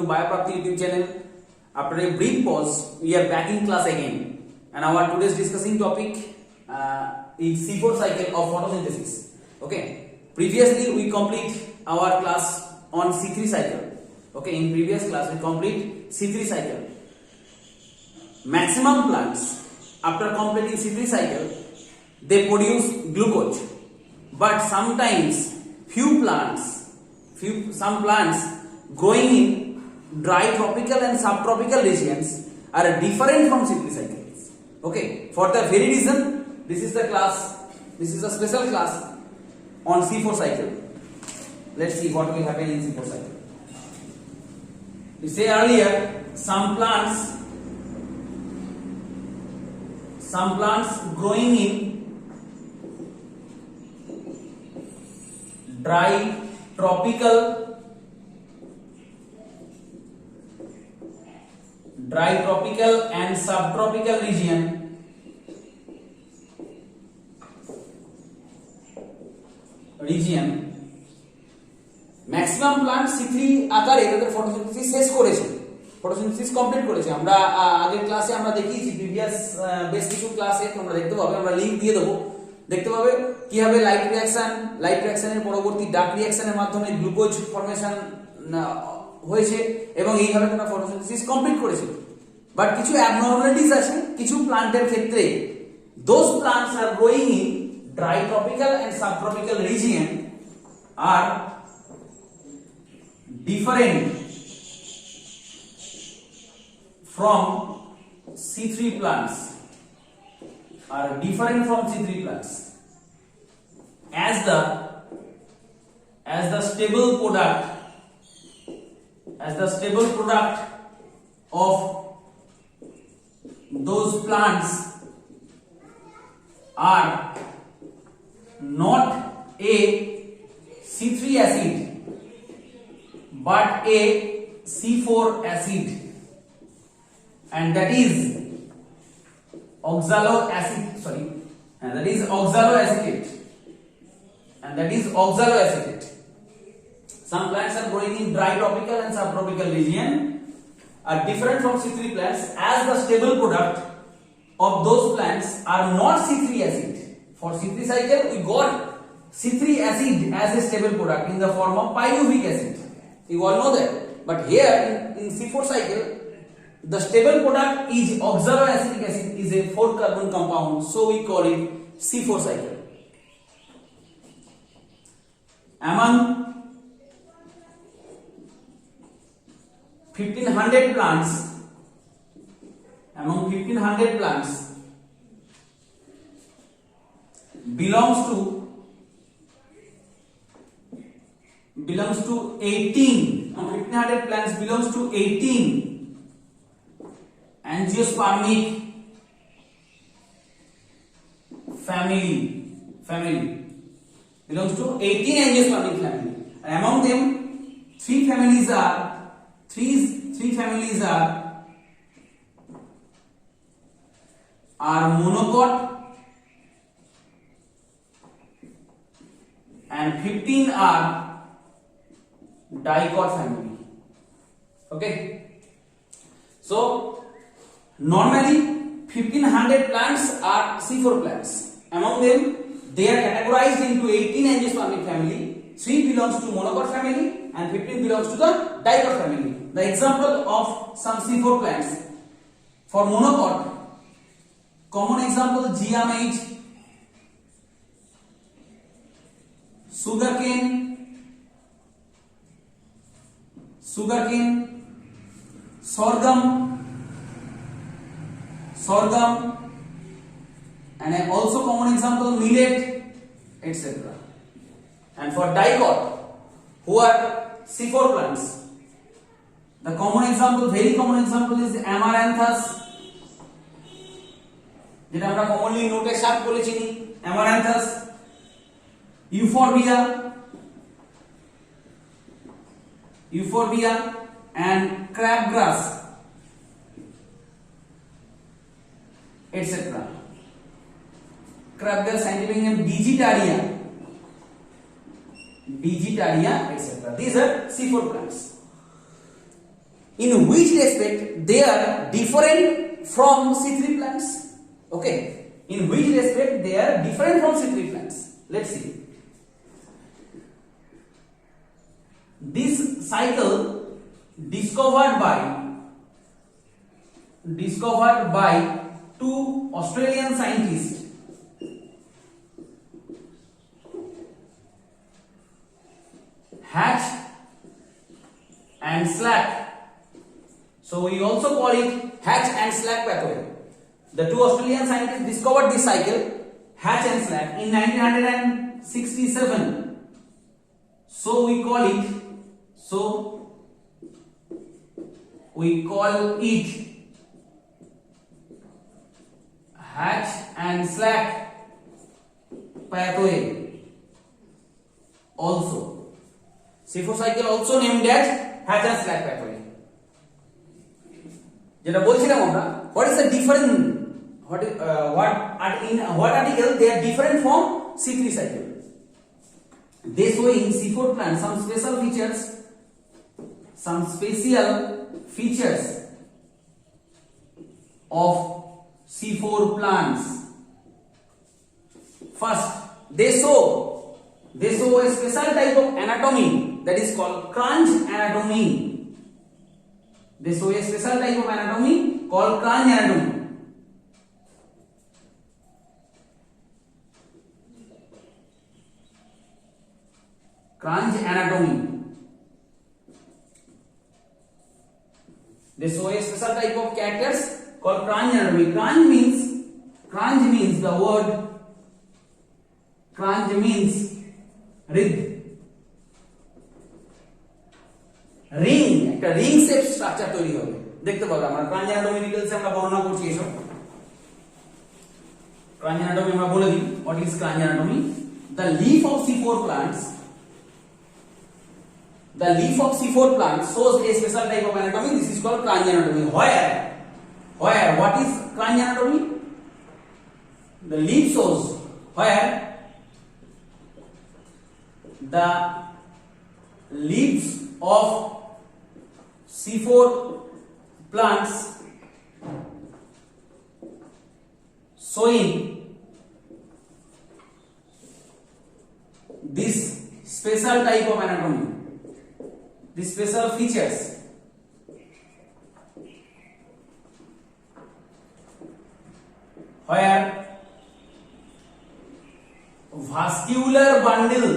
Bioprapti YouTube channel. After a brief pause, we are back in class again, and our today's discussing topic is C4 cycle of photosynthesis. Okay, previously we complete our class on C3 cycle. Okay, in previous class we complete C3 cycle. Maximum plants after completing C3 cycle they produce glucose, but sometimes some plants growing in dry tropical and subtropical regions are different from C3 cycles. Okay, for the very reason, this is a special class on C4 cycle. Let's see what will happen in C4 cycle. We say earlier, some plants growing in dry tropical and subtropical region maximum plant C3 আকারে তাদের photosynthesis শেষ করেছে, photosynthesis complete করেছে। আমরা আগের ক্লাসে আমরা দেখিয়েছি, প্রিভিয়াস বেশ কিছু ক্লাসে তোমরা দেখতে পাবে, আমরা লিংক দিয়ে দেবো, দেখতে পাবে কিভাবে লাইট রিঅ্যাকশনের পরবর্তী ডার্ক রিঅ্যাকশনের মাধ্যমে গ্লুকোজ ফর্মেশন হয়েছে এবং এইভাবে তারা ফটোসিনথেসিস কমপ্লিট করেছে। বাট কিছু অ্যাবনর্মালিটিস আছে কিছু প্লান্টের ক্ষেত্রে। Those plants are growing in dry tropical and subtropical region are different from C3 plants, as the stable product of those plants are not a C3 acid but a C4 acid, and that is oxaloacetate. Some plants are growing in dry tropical and subtropical region are different from C3 plants, as the stable product of those plants are not C3 acid. For C3 cycle we got C3 acid as a stable product in the form of pyruvic acid. You all know that. But here in C4 cycle, the stable product is oxaloacetic acid, is a 4-carbon compound, so we call it C4 cycle. Among 1500 plants belongs to 18 1500 plants belongs to 18 angiospermic family belongs to 18 angiospermic family, and among them three families are monocot and 15 are dicot family. Okay, so normally 1500 plants are C4 plants. Among them they are categorized into 18 angiospermic family, 3 belongs to monocot family and 15 belongs to the dicot family. The example of some C4 plants: for monocot, common example giamate, sugarcane, sorghum, and also common example millet, etc. And for dicot, who are C4 plants, the very common example is amaranthus, যেটা আমরা commonly নোটে শাক বলে চিনি, amaranthus, euphorbia and crabgrass, etc. Crabgrass scientific name Digitaria, etc. These are C4 plants. in which respect they are different from C3 plants. Okay, in which respect they are different from C3 plants. Let's see. This cycle discovered by two Australian scientists, Hatch and Slack. So we also call it Hatch and Slack pathway. The two Australian scientists discovered this cycle, Hatch and Slack, in 1967. So we call it Hatch and Slack pathway. Also, C4 cycle also named as Hatch and Slack pathway. যেটা বলছিলাম আমরা, what is the different, what article they are different from C3 cycle. They show in C4 plant some special features of C4 plants. First, they show a special type of anatomy that is called crunch anatomy. They show a special type of anatomy called crunch anatomy. Crunch anatomy. They show a special type of characters called crunch anatomy. Crunch means the word crunch means ring, একটা ring shape structure তৈরি হবে। দেখতে পাবো আমরা crunch anatomy ডিটেইলসে আমরা বর্ণনা করছি এসব। crunch anatomy আমরা বলে দিই, what is crunch anatomy? The leaf of C4 plants shows a special type of anatomy. This is called crunch anatomy. Where what is crunch anatomy? The leaf shows where the leaves of C4 plants showing this special type of anatomy, these special features. Where vascular bundle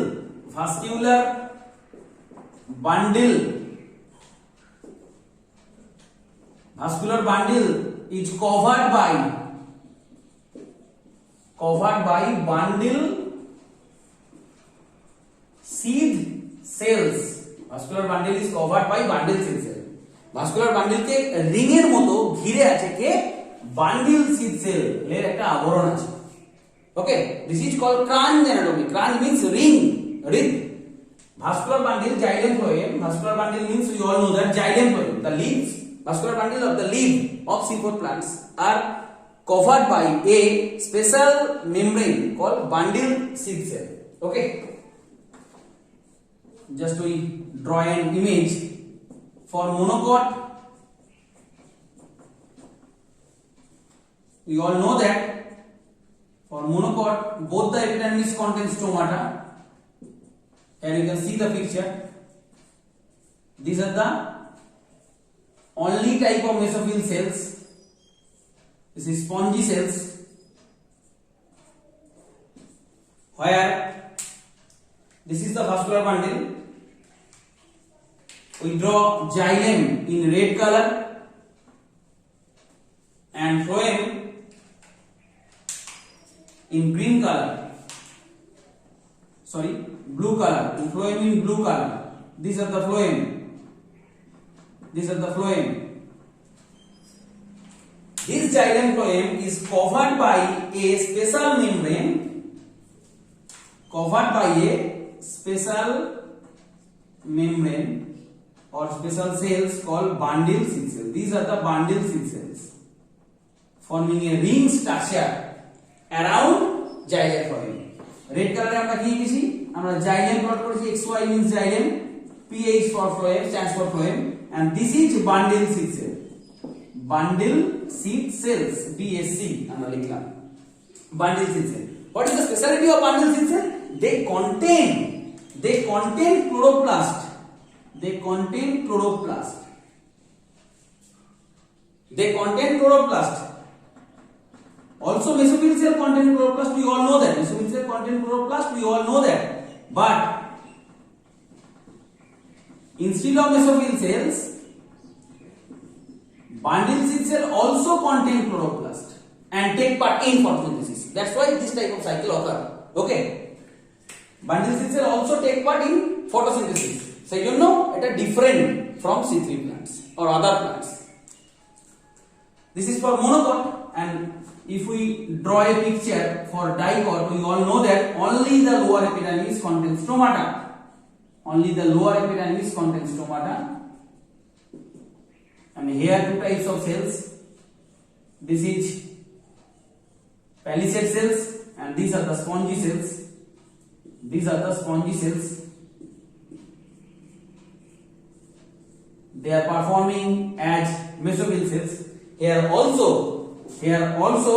is covered by bundle seed cells. Vascular bundle is covered by bundle seed cell. Vascular bundle K ring এর মতো ঘিরে আছে কে bundle seed cell এর একটা আবরণ আছে। Okay, this is called crunch anatomy. Crunch means ring. Vascular bundle, xylem phloem. Vascular bundle means you all know that xylem phloem. The leaves, vascular bundle of the leaf of C4 plants are covered by a special membrane called bundle seed cell. Okay, just we draw an image for monocot. We all know that for monocot both the epidermis contains stomata, and you can see the picture. These are the only type of mesophyll cells. This is spongy cells, where this is the vascular bundle. We draw xylem in red color and phloem in green color. Sorry, blue color. And phloem in blue color. These are the phloem. This xylem phloem is covered by a special membrane, or special cells called bundle seed cells. These are the bundle seed cells forming a ring structure around xylem phloem. Red color আমরা কি লিখেছি? আমরা xylem plot করেছি, XY means xylem, PH for phloem stands for phloem, and this is bundle seed cell. Bundle seed cells, BSC আমরা লিখলাম bundle seed cell. What is the specialty of bundle seed cell? They contain chloroplast. They contain chloroplast. Also mesophyll cell contain chloroplast, we all know that. Mesophyll cell contain chloroplast, we all know that. But instead of mesophyll cells, bundle seed cell also contain chloroplast and take part in photosynthesis. That's why this type of cycle occur. Okay. Bundle seed cell also take part in photosynthesis. So you know it is different from C3 plants or other plants. This is for monocot, and if we draw a picture for dicot, we all know that only the lower epidermis contains stomata. Only the lower epidermis contains stomata. And here two types of cells. This is palisade cells and these are the spongy cells. These are the spongy cells. They are performing as mesophyll cells. Here also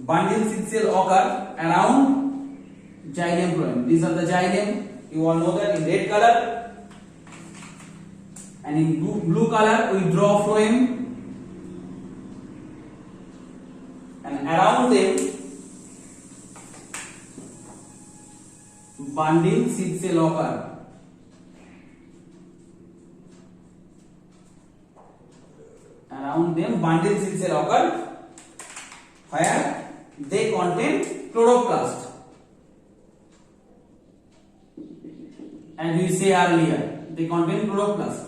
bundle seed cell occur around xylem phloem. These are the xylem. You all know that in red color, and in blue color we draw phloem, and around them bundle seed cell occur. Around them bundle seed cell occur, where they contain chloroplast. As we say earlier, they contain chloroplast.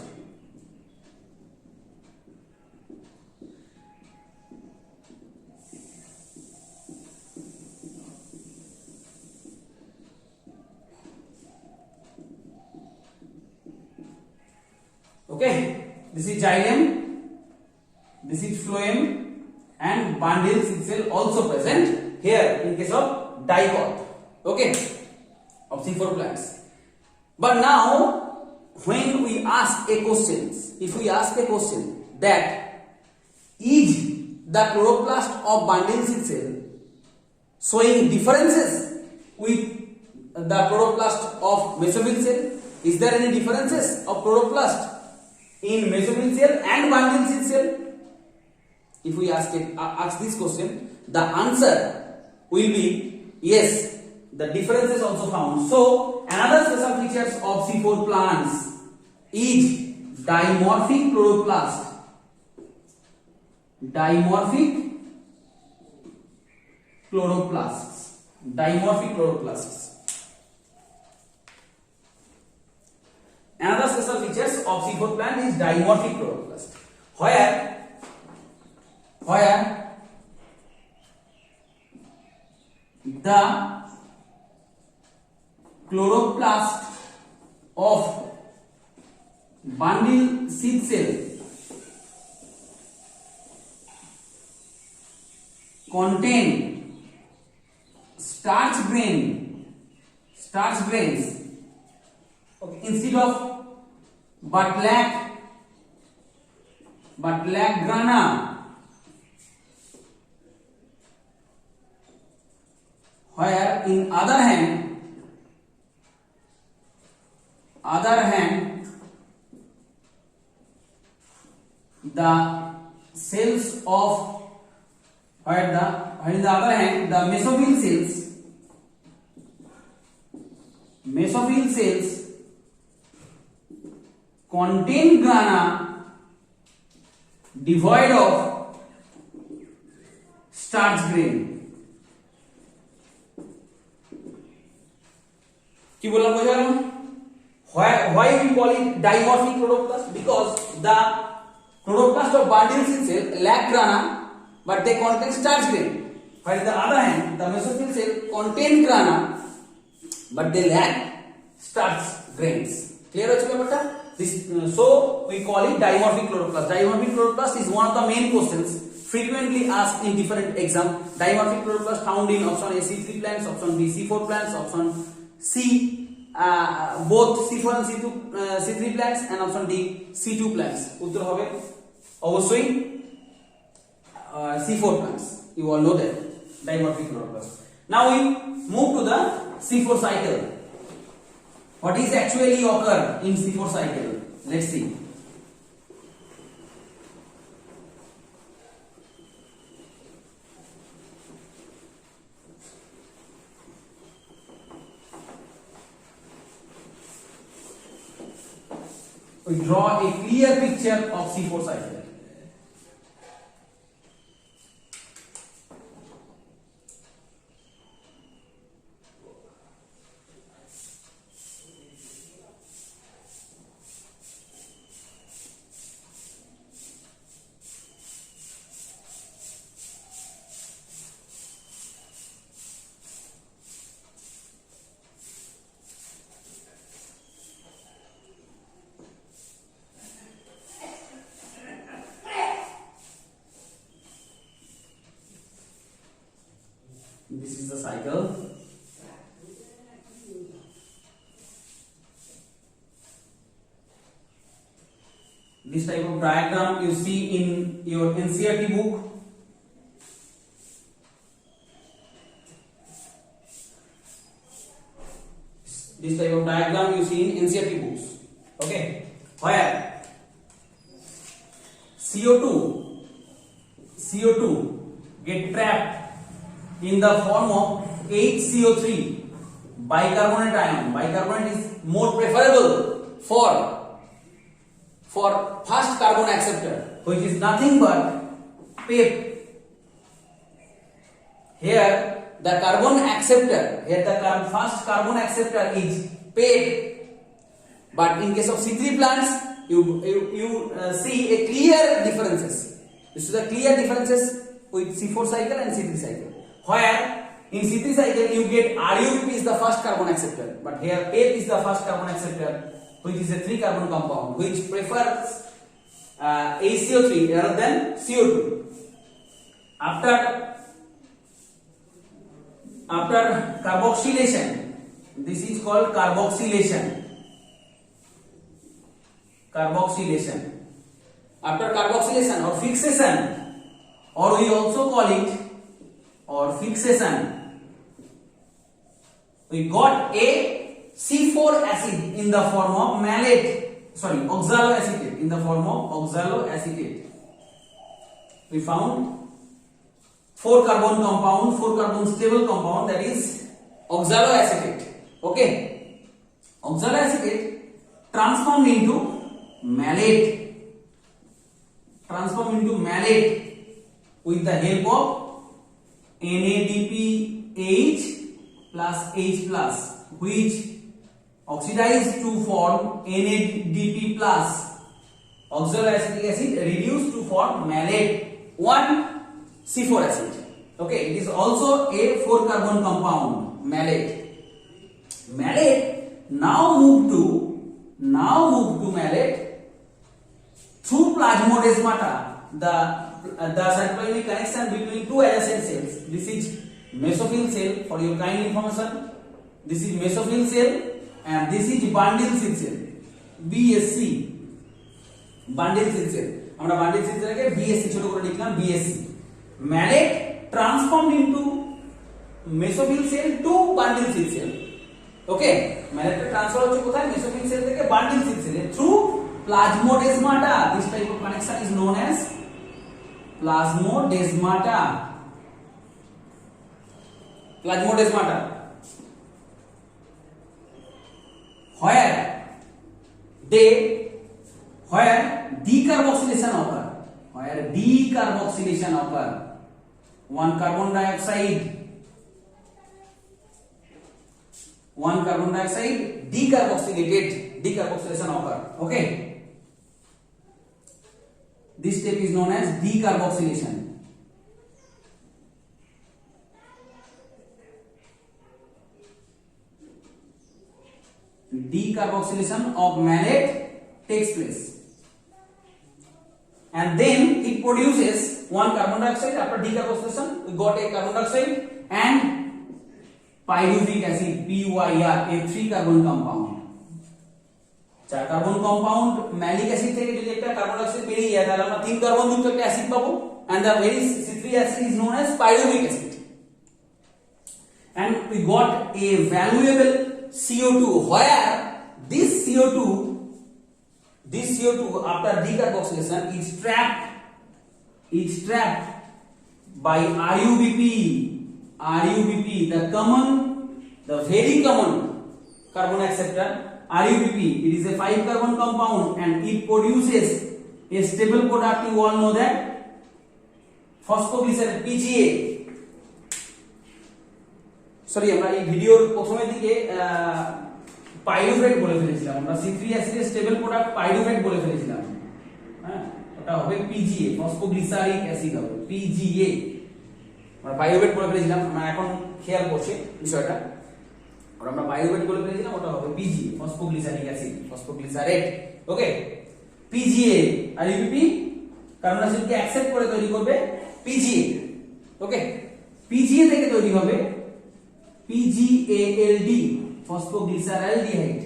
Okay, this is xylem, this is phloem, and bundle seed cell also present here in case of dicot. Okay, of C4 plants. But now, when we ask a question, if we ask a question that is the chloroplast of bundle seed cell showing differences with the chloroplast of mesophyll cell? Is there any differences of chloroplast in mesophyll cell and bundle seed cell? If we ask this question, the answer will be yes. The differences also found. So another special features of C4 plants is dimorphic chloroplast. Dimorphic chloroplasts. Another special features of C4 plant is dimorphic chloroplast, where the chloroplast of bundle seed cell contain starch grains. Okay, instead of but lack grana, where in other hand the cells of the mesophyll cells contain grana devoid of starch grain. কি বললাম বোঝা গেল? Why we call it dimorphic chloroplast? Because the chloroplast of bundle seed cell lack grana, but they contain starch grain. While the other hand, the mesophyll cell contain grana, but they lack starch grains. Clear হচ্ছে ব্যাপারটা? So we call it dimorphic chloroplast. Dimorphic chloroplast is one of the main questions frequently asked in different exam. Dimorphic chloroplast found in option A C3 plants, option B C4 plants, option C both C4 and C3 plants, and option D C2 plants. উত্তর হবে অবশ্যই C4 plants. You all know that dimorphic chloroplast. Now we move to the C4 cycle. What is actually occur in C4 cycle? Let's see. We draw a clear picture of C4 cycle. This is the cycle. This type of diagram you see in your NCERT book. This type of diagram you see in NCERT books. Okay, where CO2 get trapped in the form of HCO3 bicarbonate ion. Bicarbonate is more preferable for first carbon acceptor, which is nothing but PEP. Here the carbon acceptor, first carbon acceptor is PEP, but in case of C3 plants you see a clear differences. You see the clear differences with C4 cycle and C3 cycle. Where in C3 cycle you get RUP is the first carbon acceptor, but here PEP is the first carbon acceptor, which is a 3 carbon compound which prefers HCO3 rather than CO2. After carboxylation, this is called carboxylation. After carboxylation or fixation, or we also call it fixation, we got a C4 acid in the form of oxaloacetate, in the form of oxaloacetate. We found 4 carbon stable compound, that is oxaloacetate. Okay, oxaloacetate transformed into malate with the help of NADPH plus H plus, which oxidized to form NADP plus. Oxaloacetic acid reduced to form malate, 1 C4 acid. Okay, it is also a 4 carbon compound, malate. Now move to malate through plasmodesmata. The cytoplasmic connection between two adjacent cells. This is mesophyll cell, for your kind information. This is mesophyll cell and this is bundle seed cell, BSC, bundle seed cell. আমরা bundle seed cell কে BSC ছোট করে লিখলাম, BSC. Malate transformed into mesophyll cell to bundle seed cell. Okay, malate transfer হচ্ছে কোথায়? mesophyll cell থেকে bundle seed cell through plasmodesmata. This type of connection is known as plasmodesmata. Where decarboxylation occur. 1 carbon dioxide decarboxylation occur. Okay, this step is known as decarboxylation. Decarboxylation of malate takes place, and then it produces 1 carbon dioxide. After decarboxylation we got a carbon dioxide and pyruvic acid PYR a 3 carbon compound. 4 carbon compound malic acid থেকে যদি একটা carbon dioxide বেরিয়ে যায় তাহলে আমরা 3 carbon যুক্ত একটা acid পাবো, and the very C3 acid is known as pyruvic acid. And we got a valuable CO2 where this CO2 after decarboxylation is trapped by RUBP, the very common carbon acceptor RUBP. It is a 5 carbon compound and it produces a stable product. You all know that phosphoglycerate PGA. Sorry, আমরা এই ভিডিওর প্রথমের দিকে pyruvate বলে ফেলেছিলাম, আমরা C3 অ্যাসিডের stable product pyruvate বলে ফেলেছিলাম। হ্যাঁ, ওটা হবে PGA, ফসফোগ্লিসারিক অ্যাসিড হবে PGA। আমরা পাইরুভেট বলে ফেলেছিলাম, আমরা এখন খেয়াল করছি বিষয়টা, আমরা পাইরুভেট বলে ফেলেছিলাম, ওটা হবে PGA, ফসফোগ্লিসারিক অ্যাসিড, ফসফোগ্লিসারেট। ওকে, PGA আর UBP কার্বন অ্যাসিডকে অ্যাকসেপ্ট করে তৈরি করবে PGA। ওকে, PGA থেকে তৈরি হবে PGALD, phosphoglyceraldehyde.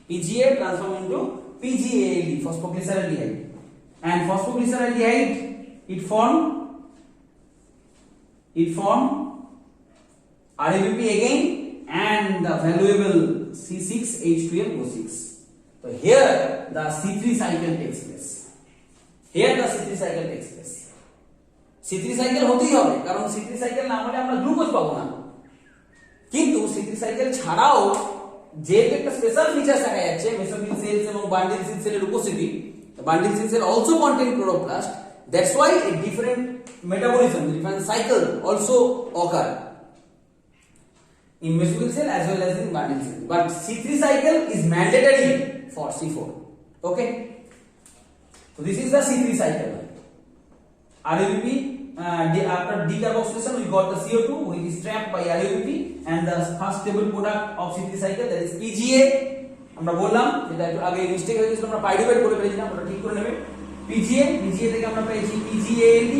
PGA transform into PGALD, phosphoglyceraldehyde. And phosphoglyceraldehyde it form RUBP again and the valuable C6H12O6. So here the C3 cycle takes place. C3 cycle হতেই হবে, কারণ C3 cycle না হলে আমরা গ্লুকোজ পাবো না। কিন্তু C3 সাইকেল ছাড়াও যে একটা স্পেশাল ফিচার দেখা যাচ্ছে মেসোফিল সেলস এবং বান্ডিল সেল সেলের উপস্থিতি, bundle cell cell also contain chloroplast, that's why a different metabolism, different cycle also occur in mesophyll cell as well as in bundle cell, but C3 cycle is mandatory for C4. Okay, so this is the C3 cycle. RUBP, after decarboxylation we got the CO2 which is trapped by RUBP and the first stable product of C3 cycle, that is PGA. আমরা বললাম যেটা একটু আগে mistake হয়ে গেছিল, আমরা pyruvate বলে ফেলেছিলাম, ওটা ঠিক করে নেবে। PGA থেকে আমরা পেয়েছি PGALD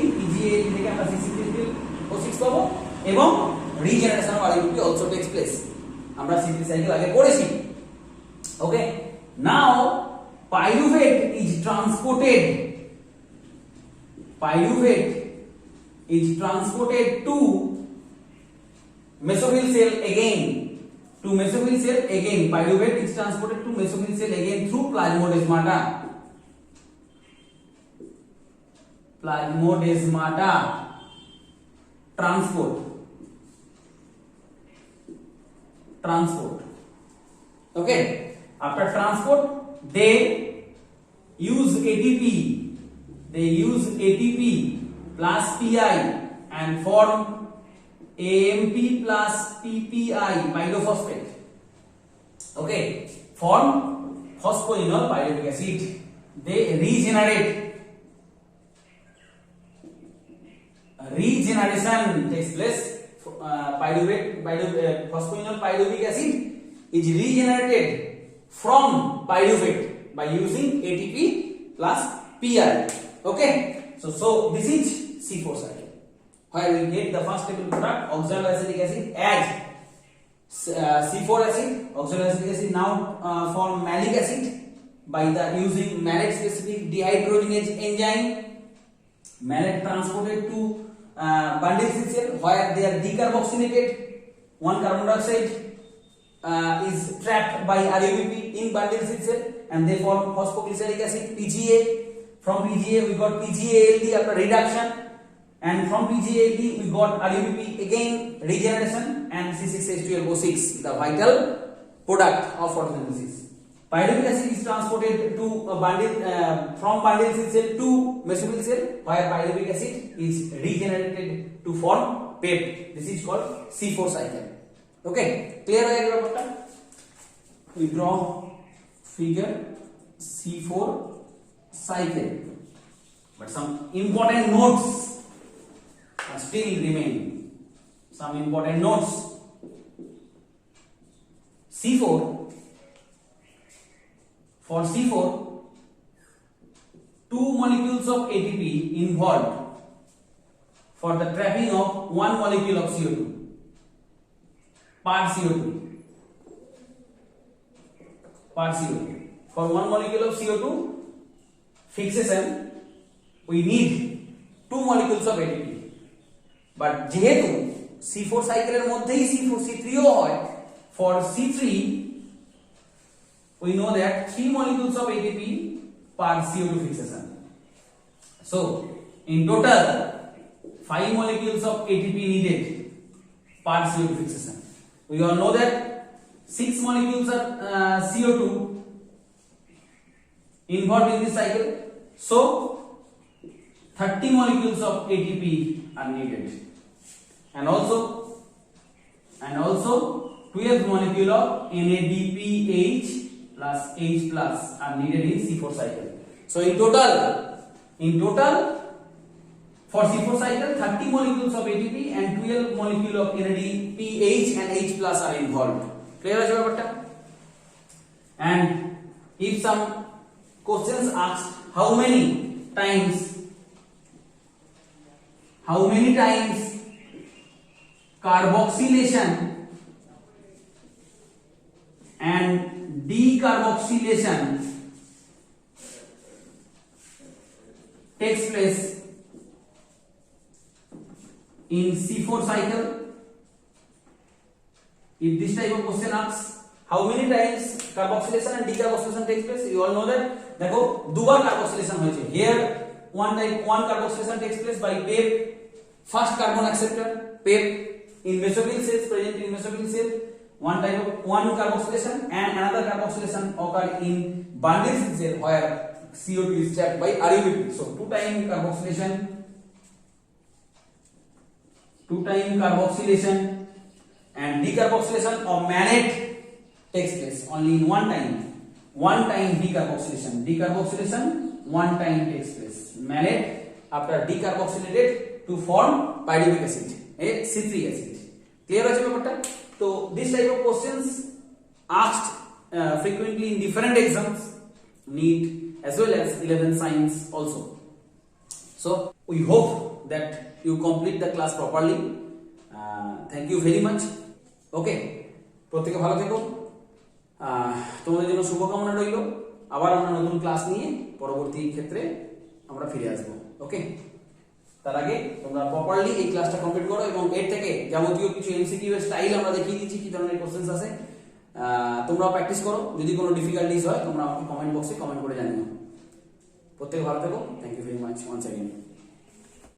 থেকে আমরা C6H12O6 পাবো এবং regeneration of RUBP also takes place, আমরা C3 cycle আগে পড়েছি। ওকে, now pyruvate is transported to mesophyll cell again. Pyruvate is transported to mesophyll cell again through plasmodesmata transport. Okay, after transport they use ATP plus PI and form AMP plus PPI pyrophosphate. Okay, form phosphoenol pyruvic acid. They regeneration takes place. Phosphoenol pyruvic acid is regenerated from pyruvate by using ATP plus PI. Okay, so this is C4 cycle, where we get the first stable product oxaloacetic acid as C4 acid. Oxaloacetic acid now form malic acid by the using malate specific dehydrogenase enzyme. Malate transported to bundle cell where they are decarboxylated. One carbon dioxide is trapped by RUBP in bundle cell and they form phosphoglyceric acid PGA. From PGA we got PGALD after reduction, and from PGALD we got RUBP again regeneration and C6H12O6, the vital product of photosynthesis. Pyruvic acid is transported to a bundle from bundle cell to mesophyll cell where pyruvic acid is regenerated to form PEP. This is called C4 cycle. Okay, clear হয়ে গেল ব্যাপারটা? We draw figure C4 cycle, but some important notes still remain. C4, for C4 2 molecules of ATP involved for the trapping of 1 molecule of CO2. per CO2 for 1 molecule of CO2 fixation we need 2 molecules of ATP but যেহেতু C4 সাইকেলের মধ্যেই C3 ও হয় for C3 we know that 3 molecules of ATP per CO2 fixation. So in total 5 molecules of ATP needed per CO2 fixation. We all know that 6 molecules of CO2 involved in this cycle. So 30 molecules of ATP are needed. And also 12 molecule of NADPH plus H plus are needed in C4 cycle. So in total for C4 cycle 30 molecules of ATP and 12 molecule of NADPH and H plus are involved. Clear আছে ব্যাপারটা? And if some questions ask how many times carboxylation and decarboxylation takes place in C4 cycle. If this type of question asks how many times carboxylation and decarboxylation takes place, you all know that देखो দুবার carboxylation হয়েছে here one carboxylation takes place by PEP first carbon acceptor PEP in mesophyll cells present in mesophyll cell one carboxylation and another carboxylation occur in bundle cell where CO2 is trapped by RUBP. So two time carboxylation and decarboxylation or mannate takes place only in one time decarboxylation one time takes place mannate after decarboxylated to form pyruvic acid C3 acid. Clear আছে ব্যাপারটা? So this type of questions asked frequently in different exams, NEET as well as 11 science also. So we hope that you complete the class properly. Thank you very much. Okay, প্রত্যেকে ভালো থেকো, তোমাদের জন্য শুভকামনা রইল। আবার আমরা নতুন ক্লাস নিয়ে পরবর্তী ক্ষেত্রে আমরা ফিরে আসবো। ওকে, তার আগে তোমরা প্রপারলি এই ক্লাসটা কমপ্লিট করো এবং এর থেকে যাবতীয় কিছু এমসিকিউ এর স্টাইল আমরা দেখিয়ে দিচ্ছি কি ধরনের কোশ্চেন্স আছে, তোমরা প্র্যাকটিস করো। যদি কোনো ডিফিকাল্টিস হয় তোমরা আমাকে কমেন্ট বক্সে কমেন্ট করে জানিও। প্রত্যেকে ভালো থেকো। Thank you very much once again.